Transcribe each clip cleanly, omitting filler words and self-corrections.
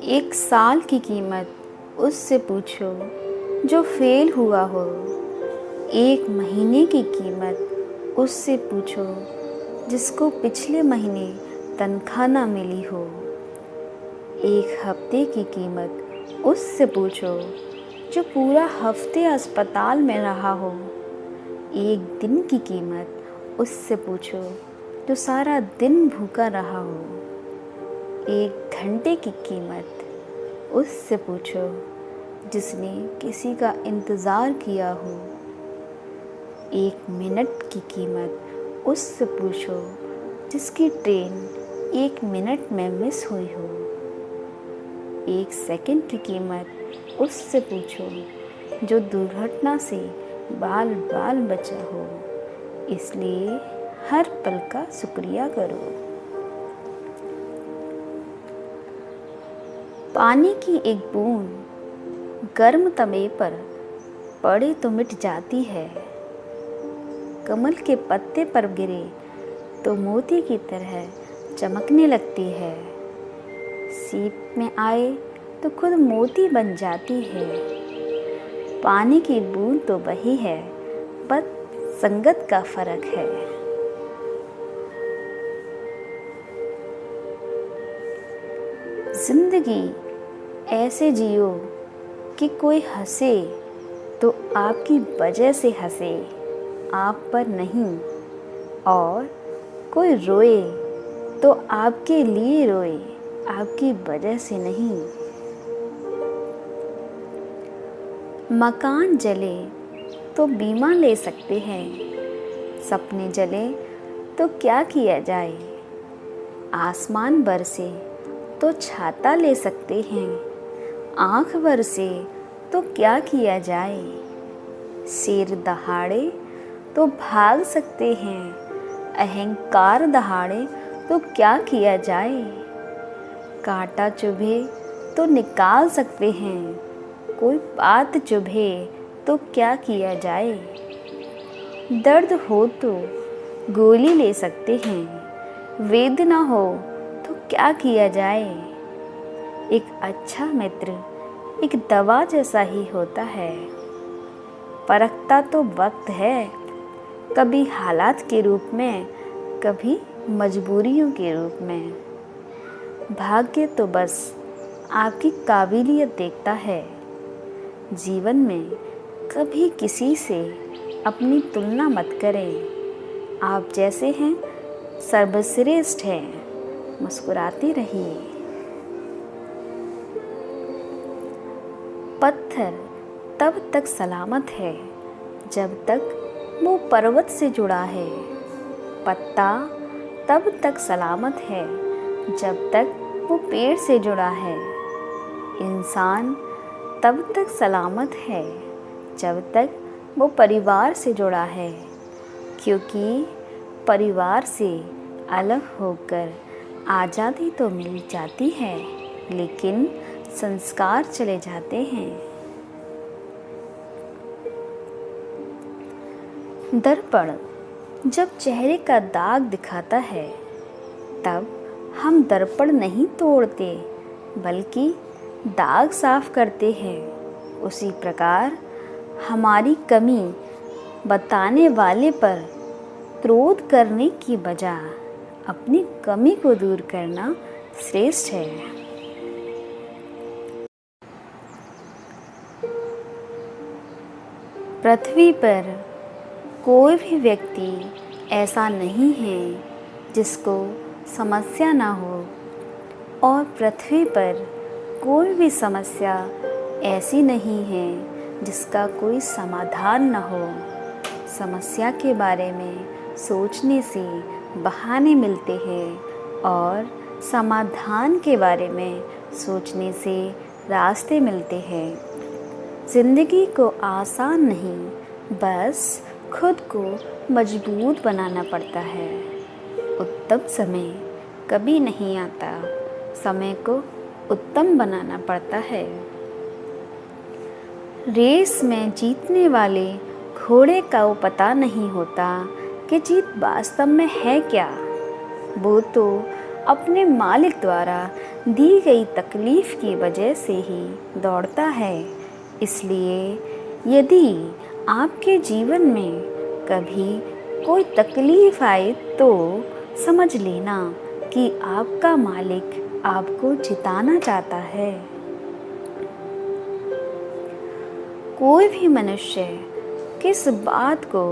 एक साल की कीमत उससे पूछो जो फेल हुआ हो। एक महीने की कीमत उससे पूछो जिसको पिछले महीने तनख्वाह ना मिली हो। एक हफ्ते की कीमत उससे पूछो जो पूरा हफ्ते अस्पताल में रहा हो। एक दिन की कीमत उससे पूछो जो सारा दिन भूखा रहा हो। एक घंटे की कीमत उससे पूछो जिसने किसी का इंतज़ार किया हो। एक मिनट की कीमत उससे पूछो जिसकी ट्रेन एक मिनट में मिस हुई हो। एक सेकंड की कीमत उससे पूछो जो दुर्घटना से बाल बाल बचा हो। इसलिए हर पल का शुक्रिया करो। पानी की एक बूंद गर्म तवे पर पड़े तो मिट जाती है। कमल के पत्ते पर गिरे तो मोती की तरह चमकने लगती है। सीप में आए तो खुद मोती बन जाती है। पानी की बूंद तो वही है, बस संगत का फर्क है। जिंदगी ऐसे जियो कि कोई हंसे तो आपकी वजह से हंसे, आप पर नहीं, और कोई रोए तो आपके लिए रोए, आपकी वजह से नहीं। मकान जले तो बीमा ले सकते हैं, सपने जले तो क्या किया जाए। आसमान बरसे तो छाता ले सकते हैं, आँख बरसे तो क्या किया जाए। शेर दहाड़े तो भाग सकते हैं, अहंकार दहाड़े तो क्या किया जाए। कांटा चुभे तो निकाल सकते हैं, कोई बात चुभे तो क्या किया जाए। दर्द हो तो गोली ले सकते हैं, वेदना हो तो क्या किया जाए। एक अच्छा मित्र एक दवा जैसा ही होता है, परखता तो वक्त है, कभी हालात के रूप में, कभी मजबूरियों के रूप में। भाग्य तो बस आपकी काबिलियत देखता है। जीवन में कभी किसी से अपनी तुलना मत करें, आप जैसे हैं सर्वश्रेष्ठ हैं। मुस्कुराते रहिए। पत्थर तब तक सलामत है जब तक वो पर्वत से जुड़ा है। पत्ता तब तक सलामत है जब तक वो पेड़ से जुड़ा है। इंसान तब तक सलामत है जब तक वो परिवार से जुड़ा है, क्योंकि परिवार से अलग होकर आज़ादी तो मिल जाती है, लेकिन संस्कार चले जाते हैं। दर्पण जब चेहरे का दाग दिखाता है, तब हम दर्पण नहीं तोड़ते बल्कि दाग साफ करते हैं। उसी प्रकार हमारी कमी बताने वाले पर क्रोध करने की बजाय अपनी कमी को दूर करना श्रेष्ठ है। पृथ्वी पर कोई भी व्यक्ति ऐसा नहीं है जिसको समस्या ना हो, और पृथ्वी पर कोई भी समस्या ऐसी नहीं है जिसका कोई समाधान ना हो। समस्या के बारे में सोचने से बहाने मिलते हैं, और समाधान के बारे में सोचने से रास्ते मिलते हैं। ज़िंदगी को आसान नहीं, बस खुद को मजबूत बनाना पड़ता है। उत्तम समय कभी नहीं आता, समय को उत्तम बनाना पड़ता है। रेस में जीतने वाले घोड़े का वो पता नहीं होता कि जीत वास्तव में है क्या। वो तो अपने मालिक द्वारा दी गई तकलीफ़ की वजह से ही दौड़ता है। इसलिए यदि आपके जीवन में कभी कोई तकलीफ़ आए तो समझ लेना कि आपका मालिक आपको जिताना चाहता है। कोई भी मनुष्य किस बात को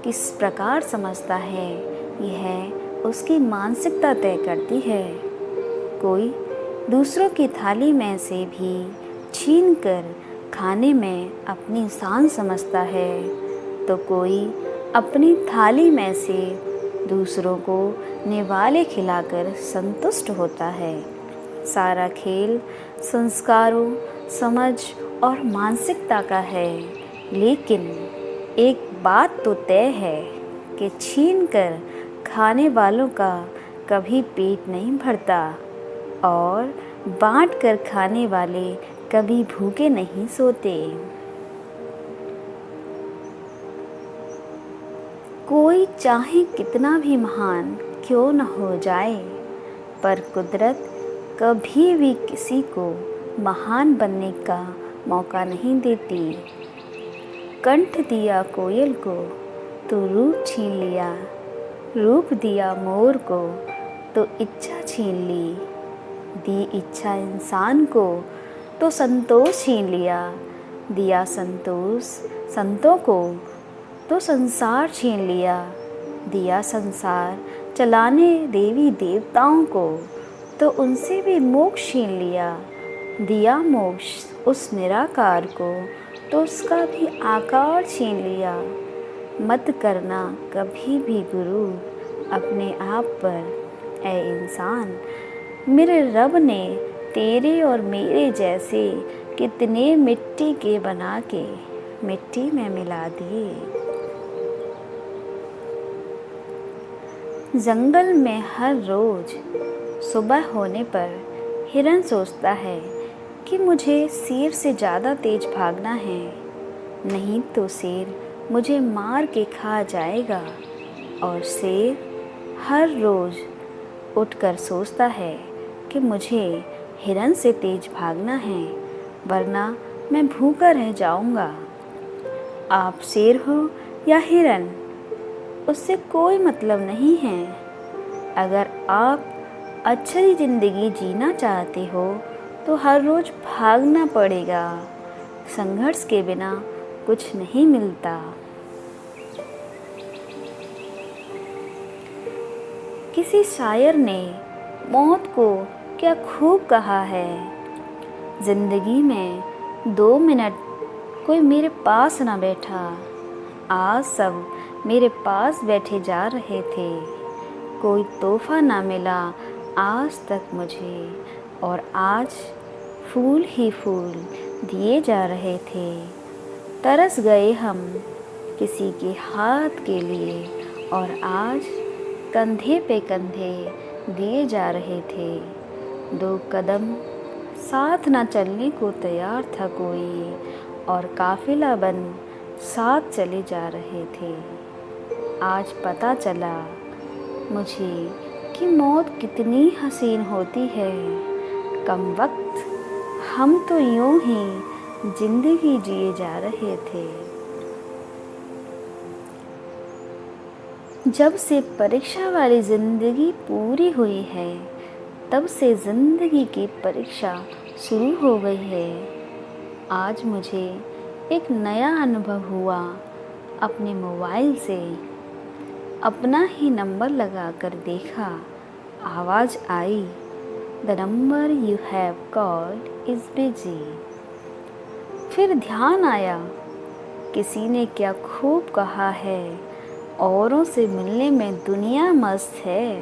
किस प्रकार समझता है, यह उसकी मानसिकता तय करती है। कोई दूसरों की थाली में से भी छीनकर खाने में अपनी शान समझता है, तो कोई अपनी थाली में से दूसरों को निवाले खिलाकर संतुष्ट होता है। सारा खेल संस्कारों, समझ और मानसिकता का है, लेकिन एक बात तो तय है कि छीनकर खाने वालों का कभी पेट नहीं भरता और बांटकर खाने वाले कभी भूखे नहीं सोते। कोई चाहे कितना भी महान क्यों न हो जाए, पर कुदरत कभी भी किसी को महान बनने का मौका नहीं देती। कंठ दिया कोयल को तो रूप छीन लिया, रूप दिया मोर को तो इच्छा छीन ली, दी इच्छा इंसान को तो संतोष छीन लिया, दिया संतोष संतों को तो संसार छीन लिया, दिया संसार चलाने देवी देवताओं को तो उनसे भी मोक्ष छीन लिया, दिया मोक्ष उस निराकार को तो उसका भी आकार छीन लिया। मत करना कभी भी गुरु अपने आप पर, ऐ इंसान मेरे रब ने तेरे और मेरे जैसे कितने मिट्टी के बना के मिट्टी में मिला दिए। जंगल में हर रोज सुबह होने पर हिरन सोचता है कि मुझे शेर से ज़्यादा तेज भागना है, नहीं तो शेर मुझे मार के खा जाएगा। और शेर हर रोज़ उठकर सोचता है कि मुझे हिरन से तेज भागना है, वरना मैं भूखा रह जाऊंगा। आप शेर हो या हिरन, उससे कोई मतलब नहीं है। अगर आप अच्छी ज़िंदगी जीना चाहते हो तो हर रोज़ भागना पड़ेगा। संघर्ष के बिना कुछ नहीं मिलता। किसी शायर ने मौत को क्या खूब कहा है, जिंदगी में 2 मिनट कोई मेरे पास ना बैठा, आज सब मेरे पास बैठे जा रहे थे। कोई तोहफा ना मिला आज तक मुझे, और आज फूल ही फूल दिए जा रहे थे। तरस गए हम किसी के हाथ के लिए, और आज कंधे पे कंधे दिए जा रहे थे। 2 कदम साथ ना चलने को तैयार था कोई, और काफिला बन साथ चले जा रहे थे। आज पता चला मुझे कि मौत कितनी हसीन होती है। कम वक्त हम तो यूं ही जिंदगी जिए जा रहे थे। जब से परीक्षा वाली ज़िंदगी पूरी हुई है, तब से ज़िंदगी की परीक्षा शुरू हो गई है। आज मुझे एक नया अनुभव हुआ। अपने मोबाइल से अपना ही नंबर लगा कर देखा, आवाज़ आई, the number you have called is busy. फिर ध्यान आया, किसी ने क्या खूब कहा है, औरों से मिलने में दुनिया मस्त है,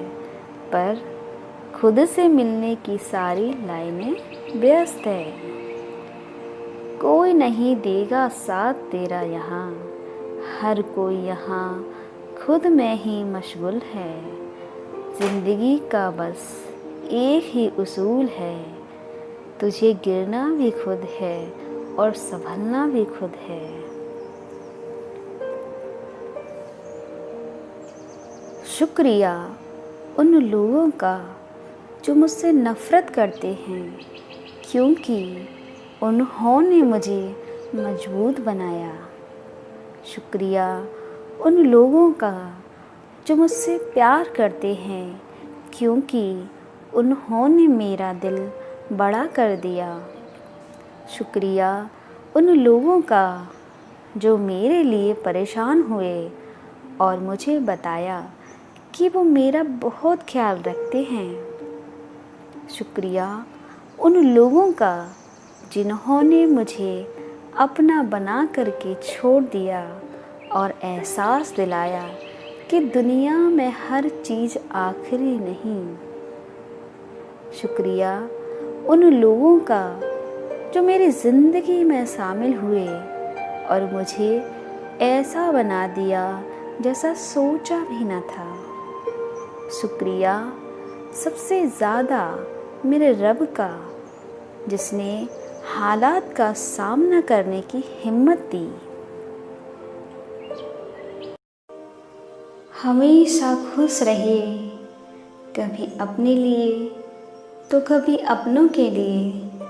पर खुद से मिलने की सारी लाइनें व्यस्त है। कोई नहीं देगा साथ तेरा यहाँ, हर कोई यहाँ खुद में ही मशगूल है। ज़िंदगी का बस एक ही उसूल है, तुझे गिरना भी खुद है और संभलना भी खुद है। शुक्रिया उन लोगों का जो मुझसे नफ़रत करते हैं, क्योंकि उन्होंने मुझे मजबूत बनाया। शुक्रिया उन लोगों का जो मुझसे प्यार करते हैं, क्योंकि उन्होंने मेरा दिल बड़ा कर दिया। शुक्रिया उन लोगों का जो मेरे लिए परेशान हुए और मुझे बताया कि वो मेरा बहुत ख्याल रखते हैं। शुक्रिया उन लोगों का जिन्होंने मुझे अपना बना करके छोड़ दिया और एहसास दिलाया कि दुनिया में हर चीज़ आखिरी नहीं। शुक्रिया उन लोगों का जो मेरी ज़िंदगी में शामिल हुए और मुझे ऐसा बना दिया जैसा सोचा भी न था। शुक्रिया सबसे ज़्यादा मेरे रब का, जिसने हालात का सामना करने की हिम्मत दी। हमेशा खुश रहिए, कभी अपने लिए तो कभी अपनों के लिए।